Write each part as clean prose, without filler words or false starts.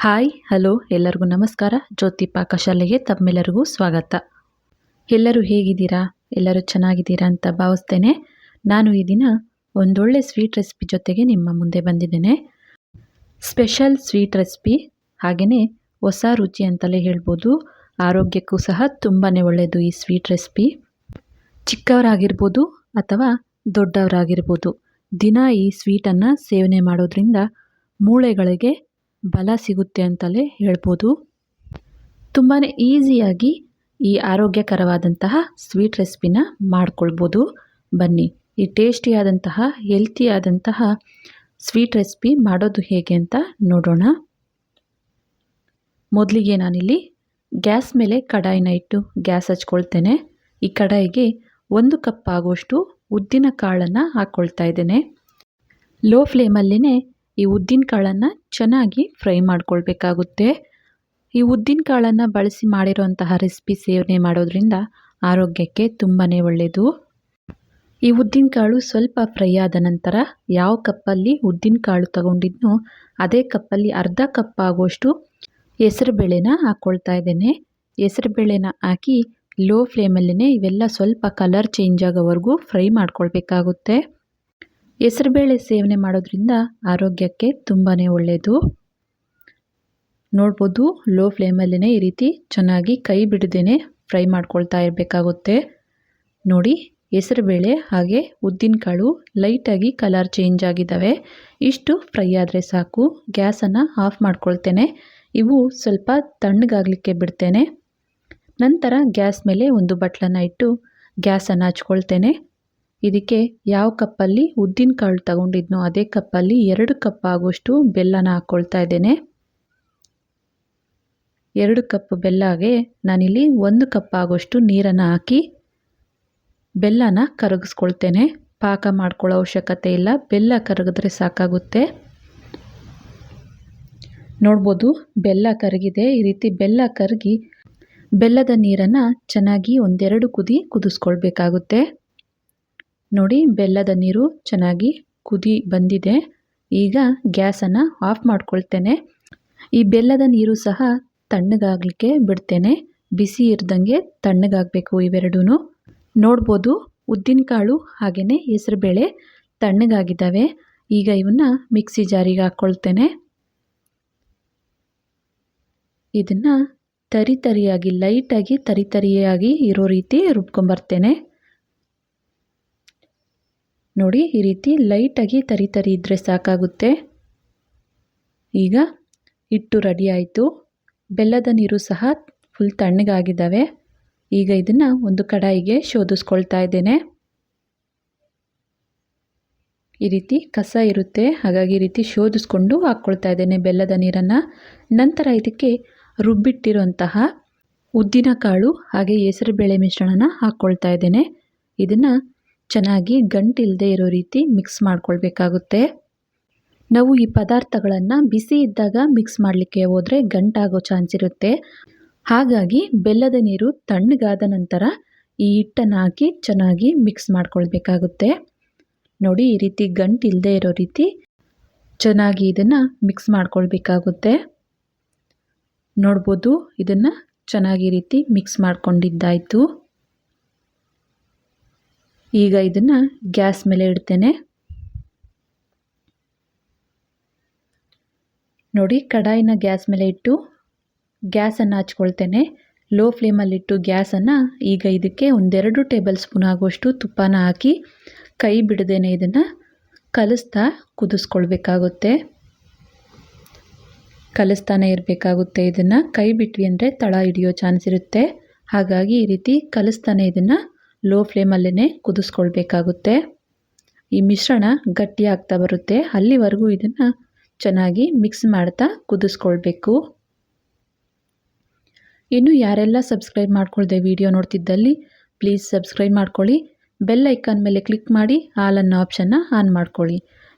Hi hello ಎಲ್ಲರಿಗೂ ನಮಸ್ಕಾರ. ಜ್ಯೋತಿ ಪಾಕಶಾಲೆಗೆ ತಮ್ಮೆಲ್ಲರಿಗೂ ಸ್ವಾಗತ. ಎಲ್ಲರೂ ಹೇಗಿದ್ದೀರಾ? ಎಲ್ಲರೂ ಚೆನ್ನಾಗಿದ್ದೀರಾ ಅಂತ ಭಾವಿಸ್ತೇನೆ. ನಾನು ಈ ದಿನ ಒಂದೊಳ್ಳೆ ಸ್ವೀಟ್ ರೆಸಿಪಿ ಜೊತೆಗೆ ನಿಮ್ಮ ಮುಂದೆ ಬಂದಿದ್ದೇನೆ. ಸ್ಪೆಷಲ್ ಸ್ವೀಟ್ ರೆಸಿಪಿ, ಹಾಗೆಯೇ ಹೊಸ ರುಚಿ ಅಂತಲೇ ಹೇಳ್ಬೋದು. ಆರೋಗ್ಯಕ್ಕೂ ಸಹ ತುಂಬಾ ಒಳ್ಳೆಯದು ಈ ಸ್ವೀಟ್ ರೆಸಿಪಿ. ಚಿಕ್ಕವರಾಗಿರ್ಬೋದು ಅಥವಾ ದೊಡ್ಡವರಾಗಿರ್ಬೋದು, ದಿನ ಈ ಸ್ವೀಟನ್ನು ಸೇವನೆ ಮಾಡೋದ್ರಿಂದ ಮೂಳೆಗಳಿಗೆ ಬಲ ಸಿಗುತ್ತೆ ಅಂತಲೇ ಹೇಳ್ಬೋದು. ತುಂಬಾ ಈಸಿಯಾಗಿ ಈ ಆರೋಗ್ಯಕರವಾದಂತಹ ಸ್ವೀಟ್ ರೆಸಿಪಿನ ಮಾಡ್ಕೊಳ್ಬೋದು. ಬನ್ನಿ, ಈ ಟೇಸ್ಟಿಯಾದಂತಹ ಹೆಲ್ತಿಯಾದಂತಹ ಸ್ವೀಟ್ ರೆಸಿಪಿ ಮಾಡೋದು ಹೇಗೆ ಅಂತ ನೋಡೋಣ. ಮೊದಲಿಗೆ ನಾನಿಲ್ಲಿ ಗ್ಯಾಸ್ ಮೇಲೆ ಕಡಾಯಿನ ಇಟ್ಟು ಗ್ಯಾಸ್ ಹಚ್ಕೊಳ್ತೇನೆ. ಈ ಕಡಾಯಿಗೆ 1 ಕಪ್ ಆಗುವಷ್ಟು ಉದ್ದಿನ ಕಾಳನ್ನು ಹಾಕ್ಕೊಳ್ತಾ ಇದ್ದೇನೆ. ಲೋ ಫ್ಲೇಮಲ್ಲೇ ಈ ಉದ್ದಿನ ಕಾಳನ್ನು ಚೆನ್ನಾಗಿ ಫ್ರೈ ಮಾಡ್ಕೊಳ್ಬೇಕಾಗುತ್ತೆ. ಈ ಉದ್ದಿನ ಕಾಳನ್ನು ಬಳಸಿ ಮಾಡಿರುವಂತಹ ರೆಸಿಪಿ ಸೇವನೆ ಮಾಡೋದ್ರಿಂದ ಆರೋಗ್ಯಕ್ಕೆ ತುಂಬಾ ಒಳ್ಳೆಯದು. ಈ ಉದ್ದಿನ ಕಾಳು ಸ್ವಲ್ಪ ಫ್ರೈ ಆದ ನಂತರ ಯಾವ ಕಪ್ಪಲ್ಲಿ ಉದ್ದಿನ ಕಾಳು ತಗೊಂಡಿದ್ನೋ ಅದೇ ಕಪ್ಪಲ್ಲಿ ಅರ್ಧ ಕಪ್ ಆಗುವಷ್ಟು ಹೆಸರುಬೇಳೆನ ಹಾಕ್ಕೊಳ್ತಾ ಇದ್ದೇನೆ. ಹೆಸರುಬೇಳೆನ ಹಾಕಿ ಲೋ ಫ್ಲೇಮಲ್ಲೇ ಇವೆಲ್ಲ ಸ್ವಲ್ಪ ಕಲರ್ ಚೇಂಜ್ ಆಗೋವರೆಗೂ ಫ್ರೈ ಮಾಡ್ಕೊಳ್ಬೇಕಾಗುತ್ತೆ. ಹೆಸರುಬೇಳೆ ಸೇವನೆ ಮಾಡೋದ್ರಿಂದ ಆರೋಗ್ಯಕ್ಕೆ ತುಂಬಾ ಒಳ್ಳೆಯದು. ನೋಡ್ಬೋದು, ಲೋ ಫ್ಲೇಮಲ್ಲೇ ಈ ರೀತಿ ಚೆನ್ನಾಗಿ ಕೈ ಬಿಡದೇನೆ ಫ್ರೈ ಮಾಡ್ಕೊಳ್ತಾ ಇರಬೇಕಾಗುತ್ತೆ. ನೋಡಿ, ಹೆಸರುಬೇಳೆ ಹಾಗೆ ಉದ್ದಿನಕಾಳು ಲೈಟಾಗಿ ಕಲರ್ ಚೇಂಜ್ ಆಗಿದ್ದಾವೆ. ಇಷ್ಟು ಫ್ರೈ ಆದರೆ ಸಾಕು. ಗ್ಯಾಸನ್ನು ಆಫ್ ಮಾಡ್ಕೊಳ್ತೇನೆ. ಇವು ಸ್ವಲ್ಪ ತಣ್ಣಗಾಗಲಿಕ್ಕೆ ಬಿಡ್ತೇನೆ. ನಂತರ ಗ್ಯಾಸ್ ಮೇಲೆ ಒಂದು ಬಟ್ಲನ್ನು ಇಟ್ಟು ಗ್ಯಾಸನ್ನು ಹಚ್ಕೊಳ್ತೇನೆ. ಇದಕ್ಕೆ ಯಾವ ಕಪ್ಪಲ್ಲಿ ಉದ್ದಿನ ಕಾಳು ತಗೊಂಡಿದ್ನೋ ಅದೇ ಕಪ್ಪಲ್ಲಿ 2 ಕಪ್ ಆಗುವಷ್ಟು ಬೆಲ್ಲನ ಹಾಕ್ಕೊಳ್ತಾ ಇದ್ದೇನೆ. 2 ಕಪ್ ಬೆಲ್ಲಗೆ ನಾನಿಲ್ಲಿ 1 ಕಪ್ ಆಗುವಷ್ಟು ನೀರನ್ನು ಹಾಕಿ ಬೆಲ್ಲನ ಕರಗಿಸ್ಕೊಳ್ತೇನೆ. ಪಾಕ ಮಾಡ್ಕೊಳ್ಳೋ ಅವಶ್ಯಕತೆ ಇಲ್ಲ, ಬೆಲ್ಲ ಕರಗಿದ್ರೆ ಸಾಕಾಗುತ್ತೆ. ನೋಡ್ಬೋದು, ಬೆಲ್ಲ ಕರಗಿದೆ. ಈ ರೀತಿ ಬೆಲ್ಲ ಕರಗಿ ಬೆಲ್ಲದ ನೀರನ್ನು ಚೆನ್ನಾಗಿ 1-2 ಕುದಿ ಕುದಿಸ್ಕೊಳ್ಬೇಕಾಗುತ್ತೆ. ನೋಡಿ, ಬೆಲ್ಲದ ನೀರು ಚೆನ್ನಾಗಿ ಕುದಿ ಬಂದಿದೆ. ಈಗ ಗ್ಯಾಸನ್ನು ಆಫ್ ಮಾಡ್ಕೊಳ್ತೇನೆ. ಈ ಬೆಲ್ಲದ ನೀರು ಸಹ ತಣ್ಣಗಾಗಲಿಕ್ಕೆ ಬಿಡ್ತೇನೆ. ಬಿಸಿ ಇರ್ದಂಗೆ ತಣ್ಣಗಾಗಬೇಕು ಇವೆರಡೂ. ನೋಡ್ಬೋದು, ಉದ್ದಿನಕಾಳು ಹಾಗೆಯೇ ಹೆಸರುಬೇಳೆ ತಣ್ಣಗಾಗಿದ್ದಾವೆ. ಈಗ ಇವನ್ನ ಮಿಕ್ಸಿ ಜಾರಿಗೆ ಹಾಕ್ಕೊಳ್ತೇನೆ. ಇದನ್ನು ತರಿಯಾಗಿ ಲೈಟಾಗಿ ತರಿಯಾಗಿ ಇರೋ ರೀತಿ ರುಬ್ಕೊಂಬರ್ತೇನೆ. ನೋಡಿ, ಈ ರೀತಿ ಲೈಟಾಗಿ ತರಿ ಇದ್ದರೆ ಸಾಕಾಗುತ್ತೆ. ಈಗ ಹಿಟ್ಟು ರೆಡಿ ಆಯಿತು. ಬೆಲ್ಲದ ನೀರು ಸಹ ಫುಲ್ ತಣ್ಣಗಾಗಿದ್ದಾವೆ. ಈಗ ಇದನ್ನು ಒಂದು ಕಡಾಯಿಗೆ ಶೋಧಿಸ್ಕೊಳ್ತಾ ಇದ್ದೇನೆ. ಈ ರೀತಿ ಕಸ ಇರುತ್ತೆ, ಹಾಗಾಗಿ ಈ ರೀತಿ ಶೋಧಿಸ್ಕೊಂಡು ಹಾಕ್ಕೊಳ್ತಾ ಇದ್ದೇನೆ ಬೆಲ್ಲದ ನೀರನ್ನು. ನಂತರ ಇದಕ್ಕೆ ರುಬ್ಬಿಟ್ಟಿರುವಂತಹ ಉದ್ದಿನ ಕಾಳು ಹಾಗೆ ಹೆಸರುಬೇಳೆ ಮಿಶ್ರಣನ ಹಾಕ್ಕೊಳ್ತಾ ಇದ್ದೇನೆ. ಇದನ್ನು ಚೆನ್ನಾಗಿ ಗಂಟಿಲ್ಲದೆ ಇರೋ ರೀತಿ ಮಿಕ್ಸ್ ಮಾಡ್ಕೊಳ್ಬೇಕಾಗುತ್ತೆ. ನಾವು ಈ ಪದಾರ್ಥಗಳನ್ನು ಬಿಸಿ ಇದ್ದಾಗ ಮಿಕ್ಸ್ ಮಾಡಲಿಕ್ಕೆ ಹೋದರೆ ಗಂಟಾಗೋ ಚಾನ್ಸ್ ಇರುತ್ತೆ. ಹಾಗಾಗಿ ಬೆಲ್ಲದ ನೀರು ತಣ್ಣಗಾದ ನಂತರ ಈ ಹಿಟ್ಟನ್ನು ಹಾಕಿ ಚೆನ್ನಾಗಿ ಮಿಕ್ಸ್ ಮಾಡ್ಕೊಳ್ಬೇಕಾಗುತ್ತೆ. ನೋಡಿ, ಈ ರೀತಿ ಗಂಟಿಲ್ಲದೆ ಇರೋ ರೀತಿ ಚೆನ್ನಾಗಿ ಇದನ್ನು ಮಿಕ್ಸ್ ಮಾಡ್ಕೊಳ್ಬೇಕಾಗುತ್ತೆ. ನೋಡ್ಬೋದು, ಇದನ್ನು ಚೆನ್ನಾಗಿ ಈ ರೀತಿ ಮಿಕ್ಸ್ ಮಾಡ್ಕೊಂಡಿದ್ದಾಯಿತು. ಈಗ ಇದನ್ನು ಗ್ಯಾಸ್ ಮೇಲೆ ಇಡ್ತೇನೆ. ನೋಡಿ, ಕಡಾಯಿನ ಗ್ಯಾಸ್ ಮೇಲೆ ಇಟ್ಟು ಗ್ಯಾಸನ್ನು ಹಚ್ಕೊಳ್ತೇನೆ. ಲೋ ಫ್ಲೇಮಲ್ಲಿಟ್ಟು ಗ್ಯಾಸನ್ನು ಈಗ ಇದಕ್ಕೆ 1-2 ಟೇಬಲ್ ಸ್ಪೂನ್ ಆಗುವಷ್ಟು ತುಪ್ಪನ ಹಾಕಿ ಕೈ ಬಿಡದೇನೆ ಇದನ್ನು ಕಲಿಸ್ತಾ ಕುದಿಸ್ಕೊಳ್ಬೇಕಾಗುತ್ತೆ. ಕಲಿಸ್ತಾನೆ ಇರಬೇಕಾಗುತ್ತೆ. ಇದನ್ನು ಕೈ ಬಿಟ್ವಿ ಅಂದರೆ ತಳ ಹಿಡಿಯೋ ಚಾನ್ಸ್ ಇರುತ್ತೆ. ಹಾಗಾಗಿ ಈ ರೀತಿ ಕಲಿಸ್ತಾನೆ ಇದನ್ನು ಲೋ ಫ್ಲೇಮಲ್ಲೇ ಕುದಿಸ್ಕೊಳ್ಬೇಕಾಗುತ್ತೆ. ಈ ಮಿಶ್ರಣ ಗಟ್ಟಿ ಆಗ್ತಾ ಬರುತ್ತೆ, ಅಲ್ಲಿವರೆಗೂ ಇದನ್ನು ಚೆನ್ನಾಗಿ ಮಿಕ್ಸ್ ಮಾಡ್ತಾ ಕುದಿಸ್ಕೊಳ್ಬೇಕು. ಇನ್ನು ಯಾರೆಲ್ಲ ಸಬ್ಸ್ಕ್ರೈಬ್ ಮಾಡ್ಕೊಳ್ದೆ ವಿಡಿಯೋ ನೋಡ್ತಿದ್ದಲ್ಲಿ ಪ್ಲೀಸ್ ಸಬ್ಸ್ಕ್ರೈಬ್ ಮಾಡ್ಕೊಳ್ಳಿ. ಬೆಲ್ ಐಕಾನ್ ಮೇಲೆ ಕ್ಲಿಕ್ ಮಾಡಿ ಆಲ್ ಅನ್ನೋ ಆಪ್ಷನ್ನ ಆನ್ ಮಾಡ್ಕೊಳ್ಳಿ.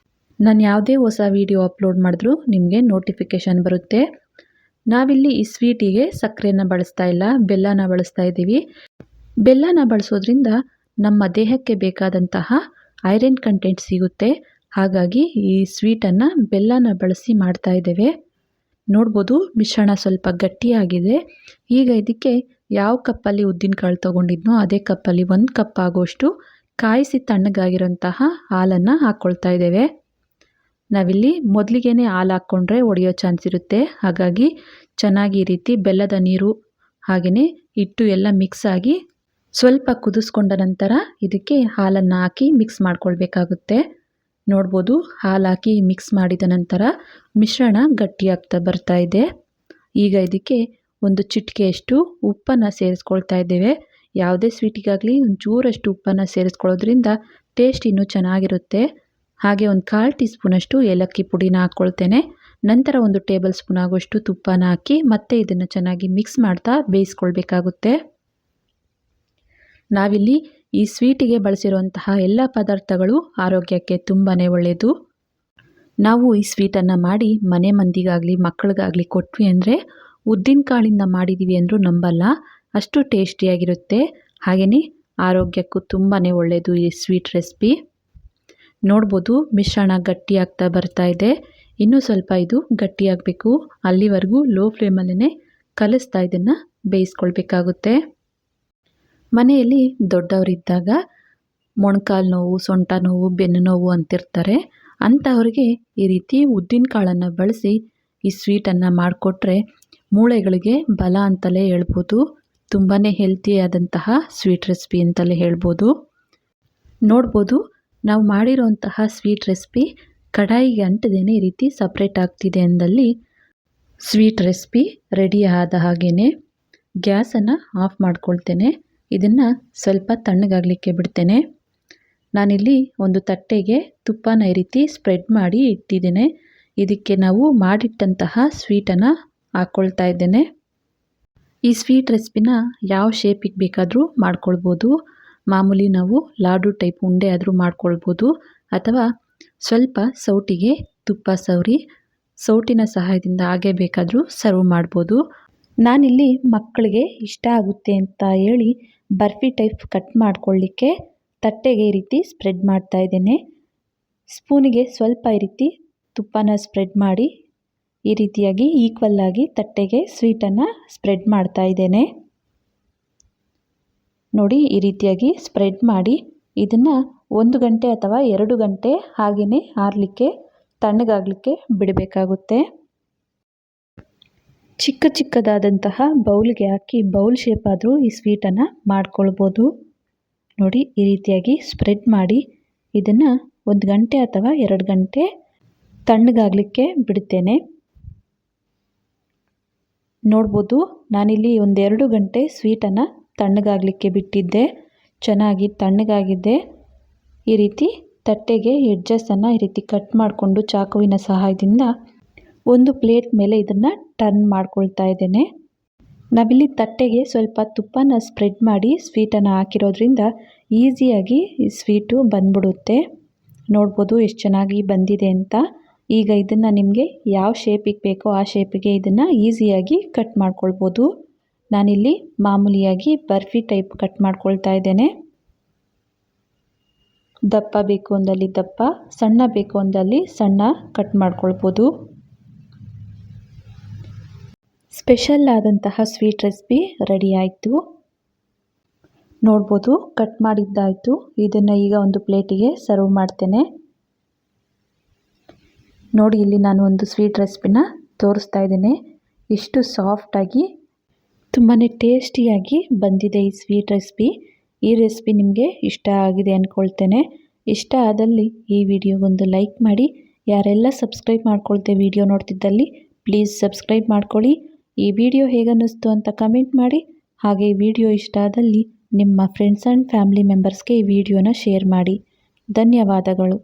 ನಾನು ಯಾವುದೇ ಹೊಸ ವಿಡಿಯೋ ಅಪ್ಲೋಡ್ ಮಾಡಿದ್ರೂ ನಿಮಗೆ ನೋಟಿಫಿಕೇಷನ್ ಬರುತ್ತೆ. ನಾವಿಲ್ಲಿ ಈ ಸ್ವೀಟಿಗೆ ಸಕ್ಕರೆನ ಬಳಸ್ತಾ ಇಲ್ಲ, ಬೆಲ್ಲನ ಬಳಸ್ತಾ ಇದ್ದೀವಿ. ಬೆಲ್ಲನ ಬಳಸೋದ್ರಿಂದ ನಮ್ಮ ದೇಹಕ್ಕೆ ಬೇಕಾದಂತಹ ಐರನ್ ಕಂಟೆಂಟ್ ಸಿಗುತ್ತೆ. ಹಾಗಾಗಿ ಈ ಸ್ವೀಟನ್ನು ಬೆಲ್ಲನ ಬಳಸಿ ಮಾಡ್ತಾ ಇದ್ದೇವೆ. ನೋಡ್ಬೋದು ಮಿಶ್ರಣ ಸ್ವಲ್ಪ ಗಟ್ಟಿಯಾಗಿದೆ. ಈಗ ಇದಕ್ಕೆ ಯಾವ ಕಪ್ಪಲ್ಲಿ ಉದ್ದಿನಕಾಳು ತೊಗೊಂಡಿದ್ನೋ ಅದೇ ಕಪ್ಪಲ್ಲಿ 1 ಕಪ್ ಆಗುವಷ್ಟು ಕಾಯಿಸಿ ತಣ್ಣಗಾಗಿರೋಂತಹ ಹಾಲನ್ನು ಹಾಕ್ಕೊಳ್ತಾ ಇದ್ದೇವೆ. ನಾವಿಲ್ಲಿ ಮೊದಲಿಗೆನೇ ಹಾಲು ಹಾಕ್ಕೊಂಡ್ರೆ ಒಡೆಯೋ ಚಾನ್ಸ್ ಇರುತ್ತೆ. ಹಾಗಾಗಿ ಚೆನ್ನಾಗಿ ಈ ರೀತಿ ಬೆಲ್ಲದ ನೀರು ಹಾಗೆಯೇ ಹಿಟ್ಟು ಎಲ್ಲ ಮಿಕ್ಸ್ ಆಗಿ ಸ್ವಲ್ಪ ಕುದಿಸ್ಕೊಂಡ ನಂತರ ಇದಕ್ಕೆ ಹಾಲನ್ನು ಹಾಕಿ ಮಿಕ್ಸ್ ಮಾಡ್ಕೊಳ್ಬೇಕಾಗುತ್ತೆ. ನೋಡ್ಬೋದು ಹಾಲು ಹಾಕಿ ಮಿಕ್ಸ್ ಮಾಡಿದ ನಂತರ ಮಿಶ್ರಣ ಗಟ್ಟಿಯಾಗ್ತಾ ಬರ್ತಾ ಇದೆ. ಈಗ ಇದಕ್ಕೆ ಒಂದು ಚಿಟಿಕೆಯಷ್ಟು ಉಪ್ಪನ್ನು ಸೇರಿಸ್ಕೊಳ್ತಾ ಇದ್ದೇವೆ. ಯಾವುದೇ ಸ್ವೀಟಿಗಾಗಲಿ ಒಂಚೂರಷ್ಟು ಉಪ್ಪನ್ನು ಸೇರಿಸ್ಕೊಳ್ಳೋದ್ರಿಂದ ಟೇಸ್ಟ್ ಇನ್ನೂ ಚೆನ್ನಾಗಿರುತ್ತೆ. ಹಾಗೆ ಒಂದು 1/4 ಟೀ ಸ್ಪೂನಷ್ಟು ಏಲಕ್ಕಿ ಪುಡಿನ ಹಾಕ್ಕೊಳ್ತೇನೆ. ನಂತರ 1 ಟೇಬಲ್ ಸ್ಪೂನ್ ಆಗುವಷ್ಟು ತುಪ್ಪನ ಹಾಕಿ ಮತ್ತೆ ಇದನ್ನು ಚೆನ್ನಾಗಿ ಮಿಕ್ಸ್ ಮಾಡ್ತಾ ಬೇಯಿಸ್ಕೊಳ್ಬೇಕಾಗುತ್ತೆ. ನಾವಿಲ್ಲಿ ಈ ಸ್ವೀಟಿಗೆ ಬಳಸಿರುವಂತಹ ಎಲ್ಲ ಪದಾರ್ಥಗಳು ಆರೋಗ್ಯಕ್ಕೆ ತುಂಬಾ ಒಳ್ಳೆಯದು. ನಾವು ಈ ಸ್ವೀಟನ್ನು ಮಾಡಿ ಮನೆ ಮಂದಿಗಾಗಲಿ ಮಕ್ಕಳಿಗಾಗಲಿ ಕೊಟ್ವಿ ಅಂದರೆ ಉದ್ದಿನಕಾಳಿಂದ ಮಾಡಿದ್ದೀವಿ ಅಂದರೂ ನಂಬಲ್ಲ, ಅಷ್ಟು ಟೇಸ್ಟಿಯಾಗಿರುತ್ತೆ. ಹಾಗೆಯೇ ಆರೋಗ್ಯಕ್ಕೂ ತುಂಬಾ ಒಳ್ಳೆಯದು ಈ ಸ್ವೀಟ್ ರೆಸಿಪಿ. ನೋಡ್ಬೋದು ಮಿಶ್ರಣ ಗಟ್ಟಿಯಾಗ್ತಾ ಬರ್ತಾ ಇದೆ. ಇನ್ನೂ ಸ್ವಲ್ಪ ಇದು ಗಟ್ಟಿಯಾಗಬೇಕು. ಅಲ್ಲಿವರೆಗೂ ಲೋ ಫ್ಲೇಮಲ್ಲೇ ಕಲಿಸ್ತಾ ಇದನ್ನು ಬೇಯಿಸ್ಕೊಳ್ಬೇಕಾಗುತ್ತೆ. ಮನೆಯಲ್ಲಿ ದೊಡ್ಡವರಿದ್ದಾಗ ಮೊಣಕಾಲು ನೋವು, ಸೊಂಟ ನೋವು, ಬೆನ್ನು ನೋವು ಅಂತಿರ್ತಾರೆ. ಅಂಥವ್ರಿಗೆ ಈ ರೀತಿ ಉದ್ದಿನಕಾಳನ್ನು ಬಳಸಿ ಈ ಸ್ವೀಟನ್ನು ಮಾಡಿಕೊಟ್ರೆ ಮೂಳೆಗಳಿಗೆ ಬಲ ಅಂತಲೇ ಹೇಳ್ಬೋದು. ತುಂಬಾ ಹೆಲ್ತಿಯಾದಂತಹ ಸ್ವೀಟ್ ರೆಸಿಪಿ ಅಂತಲೇ ಹೇಳ್ಬೋದು. ನೋಡ್ಬೋದು ನಾವು ಮಾಡಿರೋಂತಹ ಸ್ವೀಟ್ ರೆಸಿಪಿ ಕಡಾಯಿಗೆ ಅಂಟದೇನೆ ಈ ರೀತಿ ಸಪ್ರೇಟ್ ಆಗ್ತಿದೆ ಅಂದಲ್ಲಿ ಸ್ವೀಟ್ ರೆಸಿಪಿ ರೆಡಿ ಆದ ಹಾಗೆಯೇ ಗ್ಯಾಸನ್ನು ಆಫ್ ಮಾಡ್ಕೊಳ್ತೇನೆ. ಇದನ್ನು ಸ್ವಲ್ಪ ತಣ್ಣಗಾಗಲಿಕ್ಕೆ ಬಿಡ್ತೇನೆ. ನಾನಿಲ್ಲಿ ಒಂದು ತಟ್ಟೆಗೆ ತುಪ್ಪನ ಈ ರೀತಿ ಸ್ಪ್ರೆಡ್ ಮಾಡಿ ಇಟ್ಟಿದ್ದೇನೆ. ಇದಕ್ಕೆ ನಾವು ಮಾಡಿಟ್ಟಂತಹ ಸ್ವೀಟನ್ನು ಹಾಕ್ಕೊಳ್ತಾ ಇದ್ದೇನೆ. ಈ ಸ್ವೀಟ್ ರೆಸಿಪಿನ ಯಾವ ಶೇಪಿಗೆ ಬೇಕಾದರೂ ಮಾಡ್ಕೊಳ್ಬೋದು. ಮಾಮೂಲಿ ನಾವು ಲಾಡು ಟೈಪ್ ಉಂಡೆ ಆದರೂ ಮಾಡ್ಕೊಳ್ಬೋದು, ಅಥವಾ ಸ್ವಲ್ಪ ಸೌಟಿಗೆ ತುಪ್ಪ ಸವರಿ ಸೌಟಿನ ಸಹಾಯದಿಂದ ಹಾಗೆ ಬೇಕಾದರೂ ಸರ್ವ್ ಮಾಡ್ಬೋದು. ನಾನಿಲ್ಲಿ ಮಕ್ಕಳಿಗೆ ಇಷ್ಟ ಆಗುತ್ತೆ ಅಂತ ಹೇಳಿ ಬರ್ಫಿ ಟೈಪ್ ಕಟ್ ಮಾಡ್ಕೊಳ್ಳಿಕ್ಕೆ ತಟ್ಟೆಗೆ ಈ ರೀತಿ ಸ್ಪ್ರೆಡ್ ಮಾಡ್ತಾ ಇದ್ದೇನೆ. ಸ್ಪೂನಿಗೆ ಸ್ವಲ್ಪ ಈ ರೀತಿ ತುಪ್ಪನ ಸ್ಪ್ರೆಡ್ ಮಾಡಿ ಈ ರೀತಿಯಾಗಿ ಈಕ್ವಲ್ ಆಗಿ ತಟ್ಟೆಗೆ ಸ್ವೀಟನ್ನು ಸ್ಪ್ರೆಡ್ ಮಾಡ್ತಾ ಇದ್ದೇನೆ. ನೋಡಿ ಈ ರೀತಿಯಾಗಿ ಸ್ಪ್ರೆಡ್ ಮಾಡಿ ಇದನ್ನು 1 ಗಂಟೆ ಅಥವಾ 2 ಗಂಟೆ ಹಾಗೆಯೇ ಆರಲಿಕ್ಕೆ ತಣ್ಣಗಾಗಲಿಕ್ಕೆ ಬಿಡಬೇಕಾಗುತ್ತೆ. ಚಿಕ್ಕ ಚಿಕ್ಕದಾದಂತಹ ಬೌಲ್ಗೆ ಹಾಕಿ ಬೌಲ್ ಶೇಪ್ ಆದರೂ ಈ ಸ್ವೀಟನ್ನು ಮಾಡ್ಕೊಳ್ಬೋದು. ನೋಡಿ ಈ ರೀತಿಯಾಗಿ ಸ್ಪ್ರೆಡ್ ಮಾಡಿ ಇದನ್ನು 1 ಗಂಟೆ ಅಥವಾ 2 ಗಂಟೆ ತಣ್ಣಗಾಗಲಿಕ್ಕೆ ಬಿಡ್ತೇನೆ. ನೋಡ್ಬೋದು ನಾನಿಲ್ಲಿ 1-2 ಗಂಟೆ ಸ್ವೀಟನ್ನು ತಣ್ಣಗಾಗಲಿಕ್ಕೆ ಬಿಟ್ಟಿದ್ದೆ. ಚೆನ್ನಾಗಿ ತಣ್ಣಗಾಗಿದೆ. ಈ ರೀತಿ ತಟ್ಟೆಗೆ ಎಡ್ಜಸ್ಸನ್ನು ಈ ರೀತಿ ಕಟ್ ಮಾಡಿಕೊಂಡು ಚಾಕುವಿನ ಸಹಾಯದಿಂದ ಒಂದು ಪ್ಲೇಟ್ ಮೇಲೆ ಇದನ್ನು ಟರ್ನ್ ಮಾಡ್ಕೊಳ್ತಾ ಇದ್ದೇನೆ. ನಾವಿಲ್ಲಿ ತಟ್ಟೆಗೆ ಸ್ವಲ್ಪ ತುಪ್ಪನ ಸ್ಪ್ರೆಡ್ ಮಾಡಿ ಸ್ವೀಟನ್ನು ಹಾಕಿರೋದ್ರಿಂದ ಈಸಿಯಾಗಿ ಈ ಸ್ವೀಟು ಬಂದ್ಬಿಡುತ್ತೆ. ನೋಡ್ಬೋದು ಎಷ್ಟು ಚೆನ್ನಾಗಿ ಬಂದಿದೆ ಅಂತ. ಈಗ ಇದನ್ನು ನಿಮಗೆ ಯಾವ ಶೇಪಿಗೆ ಬೇಕೋ ಆ ಶೇಪಿಗೆ ಇದನ್ನು ಈಸಿಯಾಗಿ ಕಟ್ ಮಾಡ್ಕೊಳ್ಬೋದು. ನಾನಿಲ್ಲಿ ಮಾಮೂಲಿಯಾಗಿ ಬರ್ಫಿ ಟೈಪ್ ಕಟ್ ಮಾಡ್ಕೊಳ್ತಾ ಇದ್ದೇನೆ. ದಪ್ಪ ಬೇಕು ಅಂದಲ್ಲಿ ದಪ್ಪ, ಸಣ್ಣ ಬೇಕು ಅಂದಲ್ಲಿ ಸಣ್ಣ ಕಟ್ ಮಾಡ್ಕೊಳ್ಬೋದು. ಸ್ಪೆಷಲ್ ಆದಂತಹ ಸ್ವೀಟ್ ರೆಸಿಪಿ ರೆಡಿ ಆಯಿತು. ನೋಡ್ಬೋದು ಕಟ್ ಮಾಡಿದ್ದಾಯಿತು. ಇದನ್ನು ಈಗ ಒಂದು ಪ್ಲೇಟಿಗೆ ಸರ್ವ್ ಮಾಡ್ತೇನೆ. ನೋಡಿ ಇಲ್ಲಿ ನಾನು ಒಂದು ಸ್ವೀಟ್ ರೆಸಿಪಿನ ತೋರಿಸ್ತಾ ಇದ್ದೇನೆ. ಎಷ್ಟು ಸಾಫ್ಟಾಗಿ ತುಂಬಾ ಟೇಸ್ಟಿಯಾಗಿ ಬಂದಿದೆ ಈ ಸ್ವೀಟ್ ರೆಸಿಪಿ. ಈ ರೆಸಿಪಿ ನಿಮಗೆ ಇಷ್ಟ ಆಗಿದೆ ಅಂದ್ಕೊಳ್ತೇನೆ. ಇಷ್ಟ ಆದಲ್ಲಿ ಈ ವಿಡಿಯೋಗೊಂದು ಲೈಕ್ ಮಾಡಿ. ಯಾರೆಲ್ಲ ಸಬ್ಸ್ಕ್ರೈಬ್ ಮಾಡ್ಕೊಳ್ತೆ ವಿಡಿಯೋ ನೋಡ್ತಿದ್ದಲ್ಲಿ ಪ್ಲೀಸ್ ಸಬ್ಸ್ಕ್ರೈಬ್ ಮಾಡ್ಕೊಳ್ಳಿ. ಈ ವಿಡಿಯೋ ಹೇಗನ್ನಿಸ್ತು ಅಂತ ಕಮೆಂಟ್ ಮಾಡಿ. ಹಾಗೆ ಈ ವಿಡಿಯೋ ಇಷ್ಟ ಆದಲ್ಲಿ ನಿಮ್ಮ ಫ್ರೆಂಡ್ಸ್ ಆ್ಯಂಡ್ ಫ್ಯಾಮಿಲಿ ಮೆಂಬರ್ಸ್ಗೆ ಈ ವಿಡಿಯೋನ ಶೇರ್ ಮಾಡಿ. ಧನ್ಯವಾದಗಳು.